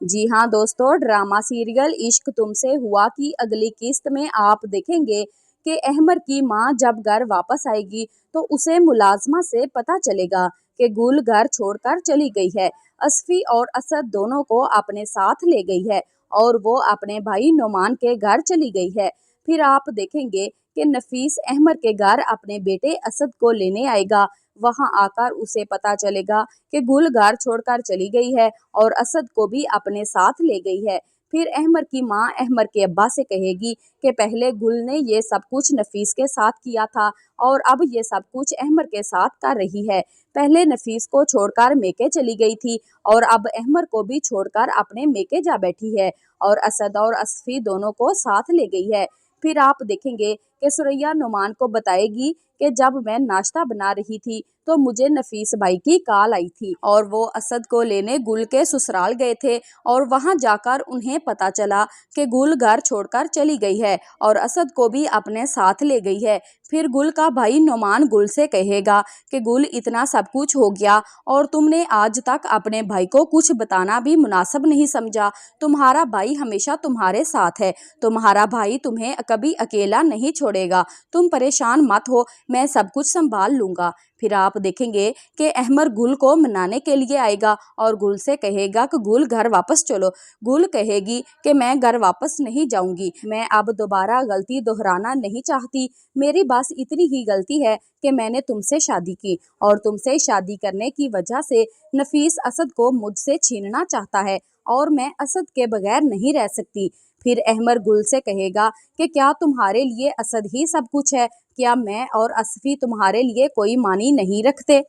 जी हाँ दोस्तों, drama serial इश्क तुमसे हुआ की अगली किस्त में आप देखेंगे कि अहमर की मां जब घर वापस आएगी तो उसे मुलाजमा से पता चलेगा कि गुल घर छोड़कर चली गई है। असफी और असद दोनों को अपने साथ ले गई है और वो अपने भाई नुमान के घर चली गई है। फिर आप देखेंगे कि नफीस अहमर के घर अपने बेटे असद को लेने आएगा। वहां आकर उसे पता चलेगा कि गुल घर छोड़कर चली गई है और असद को भी अपने साथ ले गई है। फिर अहमर की मां अहमर के अब्बा से कहेगी कि पहले गुल ने ये सब कुछ नफीस के साथ किया था और अब ये सब कुछ अहमर के साथ कर रही है। पहले नफीस को छोड़कर मेके चली गई थी और अब अहमर को भी छोड़कर अपने मेके जा बैठी है और असद और असफी दोनों को साथ ले गई है। फिर आप देखेंगे कि सुरैया नुमान को बताएगी कि जब मैं नाश्ता बना रही थी तो मुझे नफीस भाई की कॉल आई थी और वो असद को लेने गुल के ससुराल गए थे और वहां जाकर उन्हें पता चला कि गुल घर छोड़कर चली गई है और असद को भी अपने साथ ले गई है। फिर गुल का भाई नुमान गुल से कहेगा कि गुल, इतना सब कुछ हो गया और तुमने आज तक अपने भाई को कुछ बताना भी मुनासिब नहीं समझा। तुम्हारा भाई हमेशा तुम्हारे साथ है, तुम्हारा भाई तुम्हें कभी अकेला नहीं छोड़ेगा, तुम परेशान मत हो, मैं सब कुछ संभाल लूंगा। फिर आप देखेंगे कि अहमर गुल को मनाने के लिए आएगा और गुल से कहेगा कि गुल घर वापस चलो। गुल कहेगी कि मैं घर वापस नहीं जाऊंगी, मैं अब दोबारा गलती दोहराना नहीं चाहती, मेरी बस इतनी ही गलती है कि मैंने तुमसे शादी की और तुमसे शादी करने की वजह से नफीस असद को मुझसे छीनना चाहता है और मैं असद के बगैर नहीं रह सकती। फिर अहमर गुल से कहेगा कि क्या तुम्हारे लिए असद ही सब कुछ है? क्या मैं और असफी तुम्हारे लिए कोई मानी नहीं रखते?